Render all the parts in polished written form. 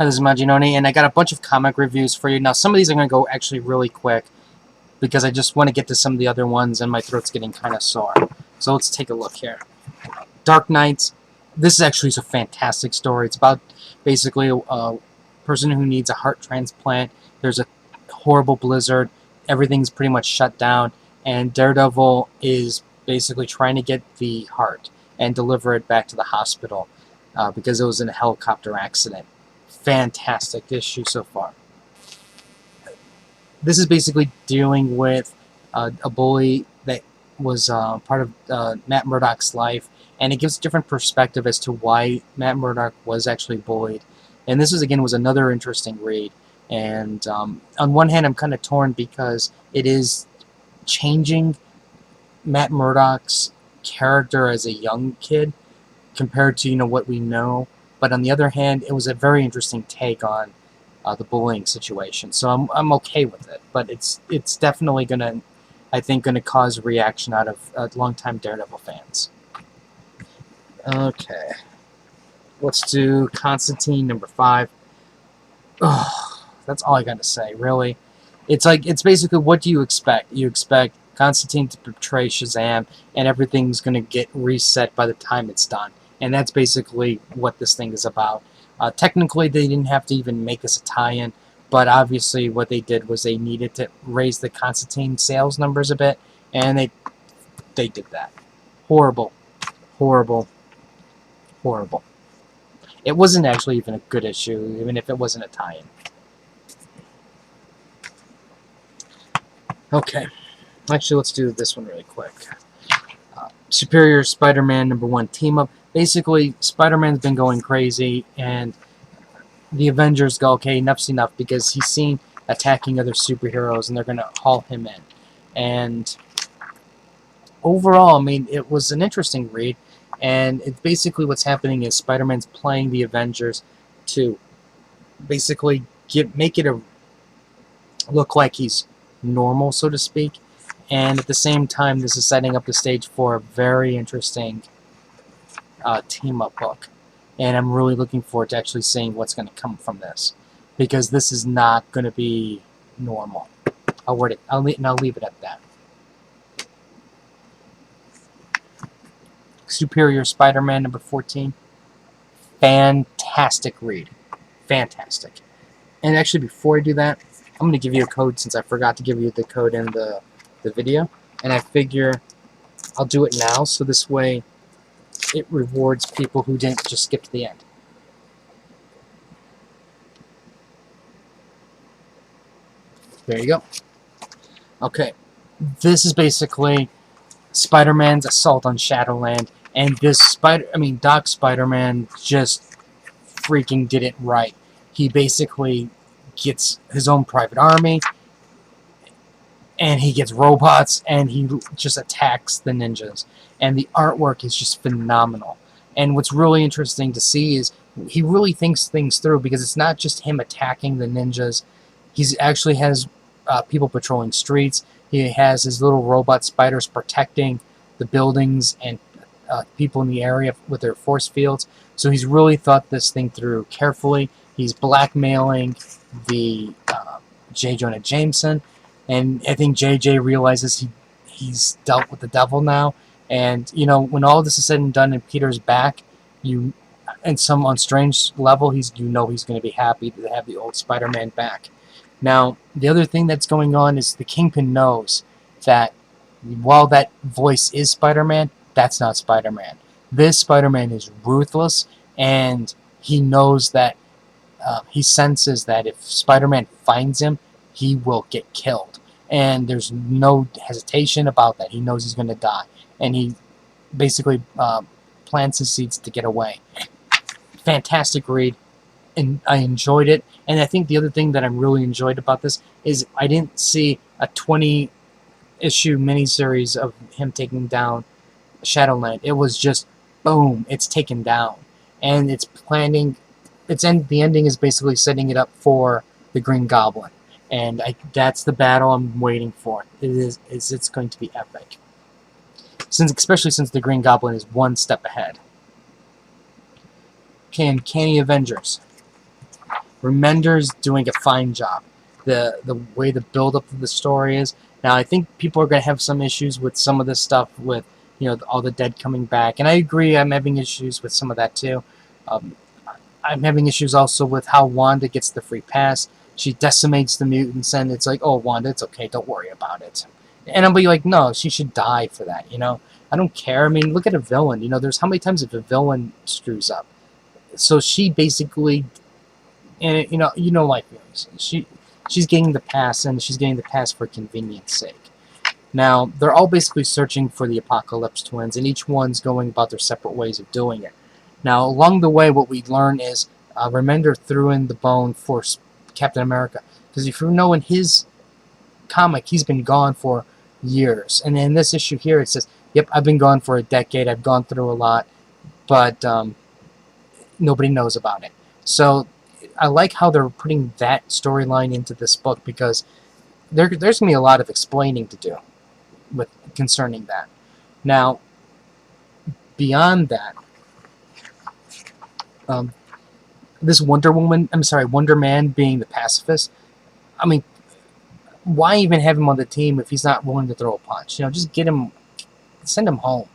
Hi, this is Majin, and I got a bunch of comic reviews for you. Now, some of these are going to go actually really quick because I just want to get to some of the other ones, and my throat's getting kind of sore. So let's take a look here. Dark Knights. This is actually a fantastic story. It's about basically a person who needs a heart transplant. There's a horrible blizzard. Everything's pretty much shut down, and Daredevil is basically trying to get the heart and deliver it back to the hospital because it was in a helicopter accident. Fantastic issue so far. This is basically dealing with a bully that was part of Matt Murdock's life, and it gives a different perspective as to why Matt Murdock was actually bullied. And this was another interesting read. And on one hand, I'm kind of torn because it is changing Matt Murdock's character as a young kid compared to what we know. But on the other hand, it was a very interesting take on the bullying situation. So I'm okay with it, but it's definitely gonna cause a reaction out of longtime Daredevil fans. Okay, let's do Constantine #5. Ugh, that's all I gotta say, really. It's basically, what do you expect? You expect Constantine to portray Shazam, and everything's gonna get reset by the time it's done. And that's basically what this thing is about. Technically, they didn't have to even make this a tie-in, but obviously what they did was they needed to raise the Constantine sales numbers a bit, and they did that. Horrible, horrible, horrible. It wasn't actually even a good issue, even if it wasn't a tie-in. Okay, actually, let's do this one really quick. Superior Spider-Man #1 team-up. Basically, Spider-Man's been going crazy, and the Avengers go, okay, enough's enough, because he's seen attacking other superheroes, and they're going to haul him in. And overall, I mean, it was an interesting read, and it's basically what's happening is Spider-Man's playing the Avengers to basically make it look like he's normal, so to speak. And at the same time, this is setting up the stage for a very interesting team-up book. And I'm really looking forward to actually seeing what's going to come from this, because this is not going to be normal. I'll leave it at that. Superior Spider-Man #14. Fantastic read. Fantastic. And actually, before I do that, I'm going to give you a code, since I forgot to give you the code in the video. And I figure I'll do it now, so this way it rewards people who didn't just skip to the end. There you go. Okay, this is basically Spider-Man's assault on Shadowland, and Doc Spider-Man just freaking did it right. He basically gets his own private army, and he gets robots, and he just attacks the ninjas. And the artwork is just phenomenal. And what's really interesting to see is he really thinks things through, because it's not just him attacking the ninjas. He actually has people patrolling streets. He has his little robot spiders protecting the buildings and people in the area with their force fields. So he's really thought this thing through carefully. He's blackmailing the J. Jonah Jameson, and I think JJ realizes he's dealt with the devil now. And when all this is said and done and Peter's back, on some strange level, he's going to be happy to have the old Spider-Man back. Now, the other thing that's going on is the Kingpin knows that while that voice is Spider-Man, that's not Spider-Man. This Spider-Man is ruthless, and he knows that he senses that if Spider-Man finds him, he will get killed. And there's no hesitation about that. He knows he's going to die. And he basically plants his seeds to get away. Fantastic read. And I enjoyed it. And I think the other thing that I really enjoyed about this is I didn't see a 20-issue miniseries of him taking down Shadowland. It was just, boom, it's taken down. And it's planning... the ending is basically setting it up for the Green Goblin. And that's the battle I'm waiting for. It's going to be epic. Especially since the Green Goblin is one step ahead. Okay, Uncanny Avengers. Remender's doing a fine job. The way the build up of the story is. Now I think people are going to have some issues with some of this stuff with all the dead coming back, and I agree. I'm having issues with some of that too. Um, I'm having issues also with how Wanda gets the free pass. She decimates the mutants, and it's like, oh, Wanda, it's okay, don't worry about it. And I'll be like, no, she should die for that. I don't care. I mean, look at a villain. There's how many times if a villain screws up. So she basically, and my feelings. She's getting the pass, and she's getting the pass for convenience sake. Now they're all basically searching for the Apocalypse Twins, and each one's going about their separate ways of doing it. Now, along the way, what we learn is Remender threw in the bone for Captain America. Because if you know, in his comic, he's been gone for years. And in this issue here, it says, yep, I've been gone for a decade. I've gone through a lot. But nobody knows about it. So I like how they're putting that storyline into this book, because there's going to be a lot of explaining to do with concerning that. Now, beyond that, um, this Wonder Man being the pacifist. I mean, why even have him on the team if he's not willing to throw a punch? Just send him home.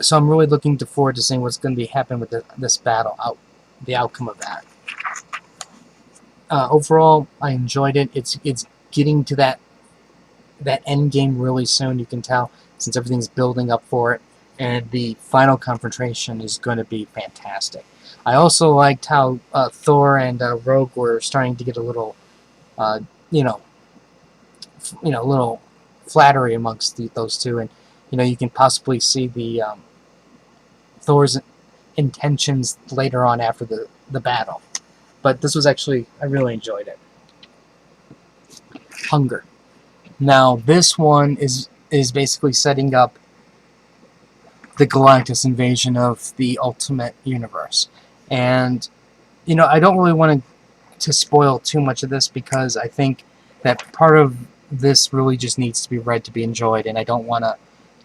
So I'm really looking forward to seeing what's going to be happening with this battle, the outcome of that. Overall, I enjoyed it. It's getting to that end game really soon. You can tell, since everything's building up for it, and the final confrontation is going to be fantastic. I also liked how Thor and Rogue were starting to get a little, uh, you know, a little flattery amongst those two, and you can possibly see the Thor's intentions later on after the battle. But this was actually, I really enjoyed it. Hunger. Now this one is basically setting up the Galactus invasion of the Ultimate Universe, and I don't really want to spoil too much of this, because I think that part of this really just needs to be read to be enjoyed, and I don't want to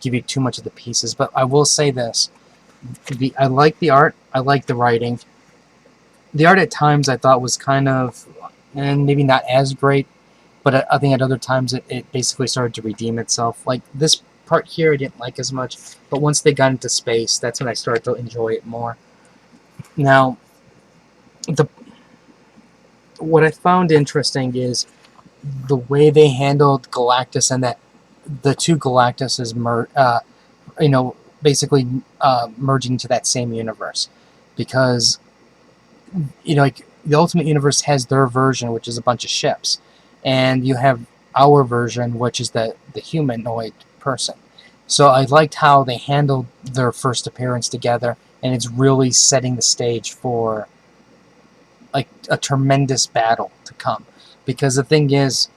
give you too much of the pieces. But I will say this: I like the art, I like the writing. The art at times I thought was kind of, and maybe not as great, but I think at other times it basically started to redeem itself. Like this part here, I didn't like as much, but once they got into space, that's when I started to enjoy it more. Now, what I found interesting is the way they handled Galactus, and that the two Galactuses basically merging to that same universe, because like the Ultimate Universe has their version, which is a bunch of ships, and you have our version, which is the humanoid person. So I liked how they handled their first appearance together, and it's really setting the stage for like a tremendous battle to come. Because the thing is,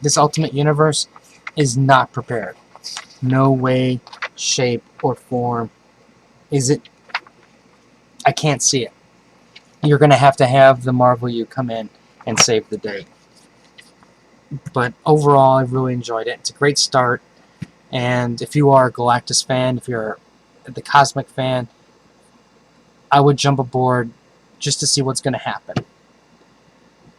this Ultimate Universe is not prepared. No way, shape, or form is it. I can't see it. You're going to have the Marvel U come in and save the day. But overall, I really enjoyed it. It's a great start. And if you are a Galactus fan, if you're the Cosmic fan, I would jump aboard just to see what's going to happen.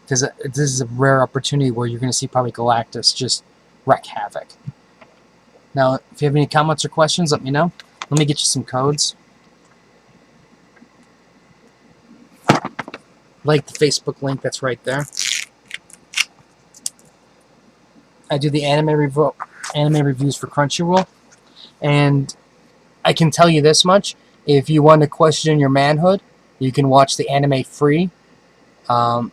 Because this is a rare opportunity where you're going to see probably Galactus just wreak havoc. Now, if you have any comments or questions, let me know. Let me get you some codes. Like the Facebook link that's right there. I do the anime reviews for Crunchyroll, and I can tell you this much: if you want to question your manhood, you can watch the anime free. Um,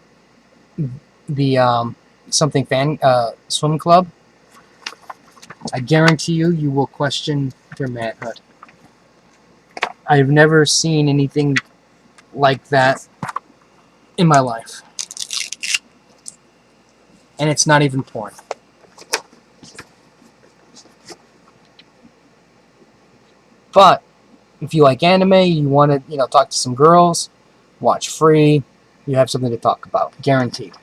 the something fan swim club. I guarantee you will question your manhood. I've never seen anything like that in my life, and it's not even porn. But if you like anime, you want to talk to some girls, watch free, you have something to talk about, guaranteed.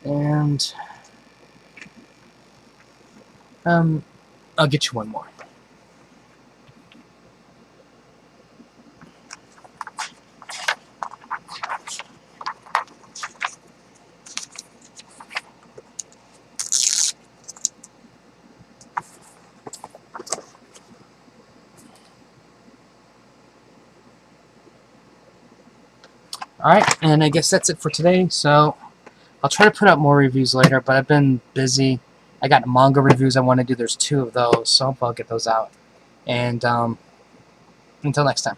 And I'll get you one more. Alright, and I guess that's it for today. So I'll try to put out more reviews later, but I've been busy. I got manga reviews I want to do. There's 2 of those, so I'll get those out. And until next time.